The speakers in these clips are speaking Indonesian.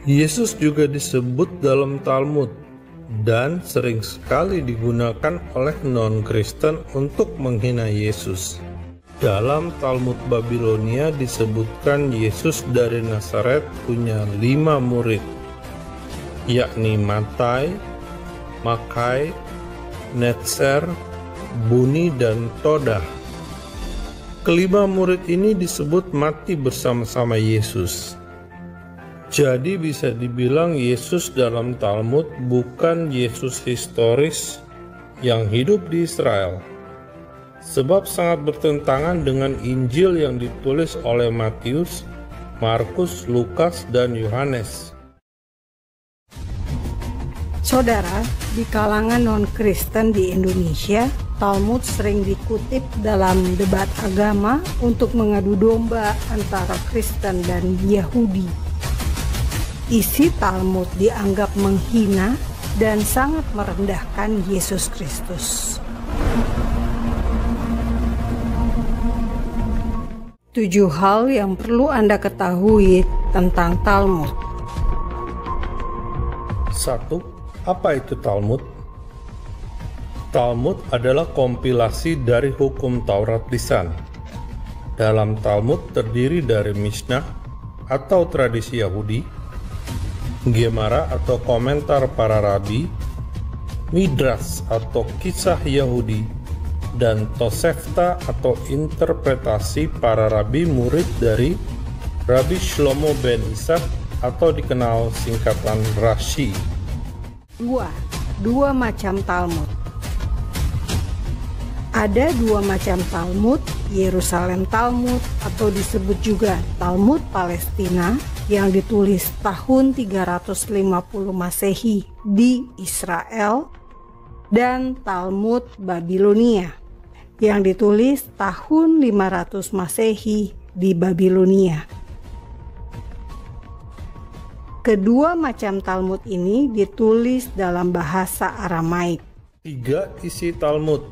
Yesus juga disebut dalam Talmud dan sering sekali digunakan oleh non-Kristen untuk menghina Yesus. Dalam Talmud Babilonia disebutkan Yesus dari Nazaret punya 5 murid, yakni Matai, Makai, Netzer, Buni, dan Todah. Kelima murid ini disebut mati bersama-sama Yesus. Jadi bisa dibilang Yesus dalam Talmud bukan Yesus historis yang hidup di Israel, sebab sangat bertentangan dengan Injil yang ditulis oleh Matius, Markus, Lukas, dan Yohanes. Saudara, di kalangan non-Kristen di Indonesia, Talmud sering dikutip dalam debat agama untuk mengadu domba antara Kristen dan Yahudi. Isi Talmud dianggap menghina dan sangat merendahkan Yesus Kristus. 7 hal yang perlu Anda ketahui tentang Talmud. 1. Apa itu Talmud? Talmud adalah kompilasi dari hukum Taurat lisan. Dalam Talmud terdiri dari Mishnah atau tradisi Yahudi, Gemara atau komentar para rabi, Midrash atau kisah Yahudi, dan Tosefta atau interpretasi para rabi murid dari Rabbi Shlomo ben Ishak atau dikenal singkatan Rashi. 2 macam Talmud. Ada 2 macam Talmud, Yerusalem Talmud atau disebut juga Talmud Palestina yang ditulis tahun 350 Masehi di Israel, dan Talmud Babilonia yang ditulis tahun 500 Masehi di Babilonia. Kedua macam Talmud ini ditulis dalam bahasa Aramaik. 3. Isi Talmud.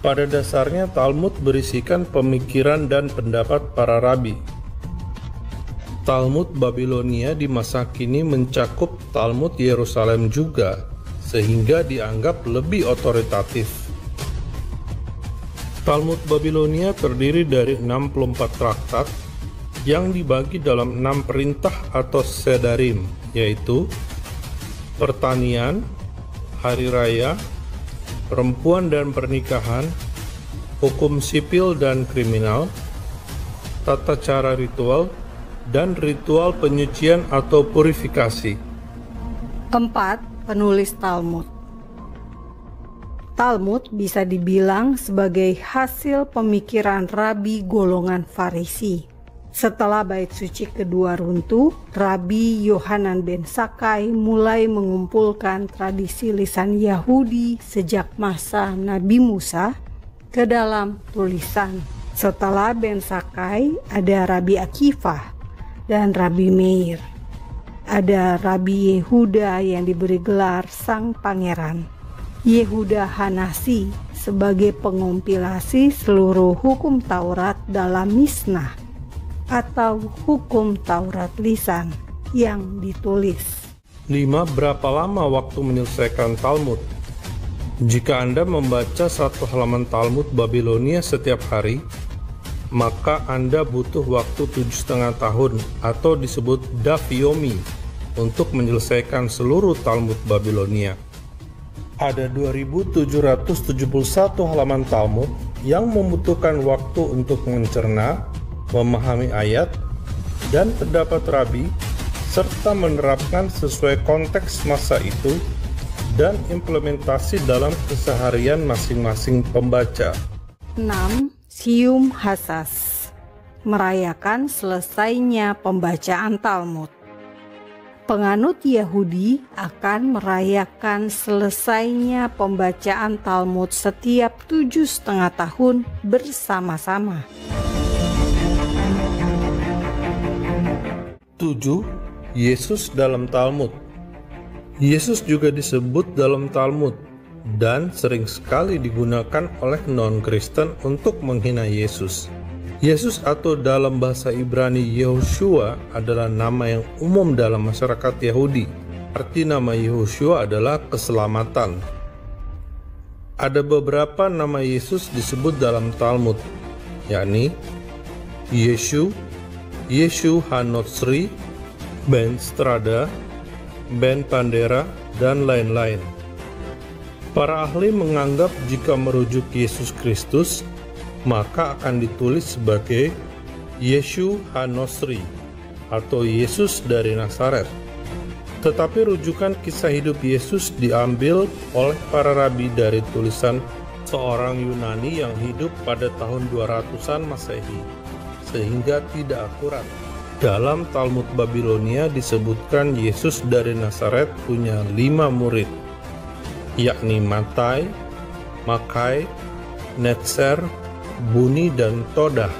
Pada dasarnya Talmud berisikan pemikiran dan pendapat para rabi. Talmud Babilonia di masa kini mencakup Talmud Yerusalem juga, sehingga dianggap lebih otoritatif. Talmud Babilonia terdiri dari 64 traktat yang dibagi dalam 6 perintah atau sedarim, yaitu pertanian, hari raya, perempuan dan pernikahan, hukum sipil dan kriminal, tata cara ritual, dan ritual penyucian atau purifikasi. 4. Penulis Talmud. Talmud bisa dibilang sebagai hasil pemikiran rabi golongan Farisi. Setelah bait suci kedua runtuh, Rabi Yohanan ben Zakkai mulai mengumpulkan tradisi lisan Yahudi sejak masa Nabi Musa ke dalam tulisan. Setelah ben Zakkai ada Rabi Akifah dan Rabi Meir. Ada Rabi Yehuda yang diberi gelar Sang Pangeran, Yehuda Hanasi, sebagai pengompilasi seluruh hukum Taurat dalam Mishnah atau hukum Taurat lisan yang ditulis. 5. Berapa lama waktu menyelesaikan Talmud? Jika Anda membaca 1 halaman Talmud Babilonia setiap hari, maka Anda butuh waktu 7,5 tahun atau disebut Daf Yomi untuk menyelesaikan seluruh Talmud Babilonia. Ada 2.771 halaman Talmud yang membutuhkan waktu untuk mencerna, memahami ayat, dan pendapat rabi, serta menerapkan sesuai konteks masa itu dan implementasi dalam keseharian masing-masing pembaca. 6. Siyum Hasas, merayakan selesainya pembacaan Talmud. Penganut Yahudi akan merayakan selesainya pembacaan Talmud setiap 7,5 tahun bersama-sama. 7. Yesus dalam Talmud. Yesus juga disebut dalam Talmud dan sering sekali digunakan oleh non-Kristen untuk menghina Yesus. Yesus atau dalam bahasa Ibrani Yehoshua adalah nama yang umum dalam masyarakat Yahudi. Arti nama Yehoshua adalah keselamatan. Ada beberapa nama Yesus disebut dalam Talmud, yakni Yeshu, Yeshu HaNotzri, Ben Strada, Ben Pandera, dan lain-lain. Para ahli menganggap jika merujuk Yesus Kristus, maka akan ditulis sebagai Yeshu HaNotzri atau Yesus dari Nazaret. Tetapi rujukan kisah hidup Yesus diambil oleh para rabi dari tulisan seorang Yunani yang hidup pada tahun 200-an Masehi, sehingga tidak akurat. Dalam Talmud Babilonia disebutkan Yesus dari Nazaret punya 5 murid, yakni Matai, Makai, Netzer, Buni, dan Todah.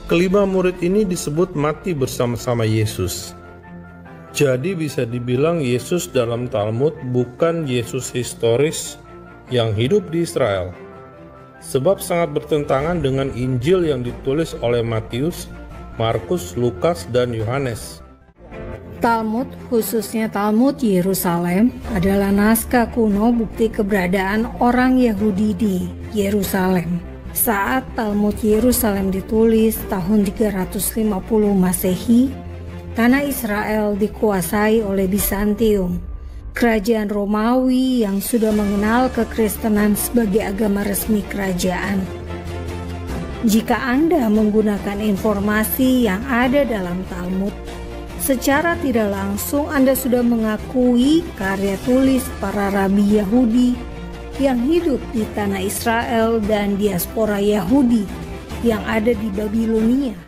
Kelima murid ini disebut mati bersama-sama Yesus. Jadi bisa dibilang Yesus dalam Talmud bukan Yesus historis yang hidup di Israel, sebab sangat bertentangan dengan Injil yang ditulis oleh Matius, Markus, Lukas, dan Yohanes. Talmud, khususnya Talmud Yerusalem, adalah naskah kuno bukti keberadaan orang Yahudi di Yerusalem. Saat Talmud Yerusalem ditulis tahun 350 Masehi, tanah Israel dikuasai oleh Bizantium, kerajaan Romawi yang sudah mengenal kekristenan sebagai agama resmi kerajaan. Jika Anda menggunakan informasi yang ada dalam Talmud, secara tidak langsung Anda sudah mengakui karya tulis para rabi Yahudi yang hidup di tanah Israel dan diaspora Yahudi yang ada di Babilonia.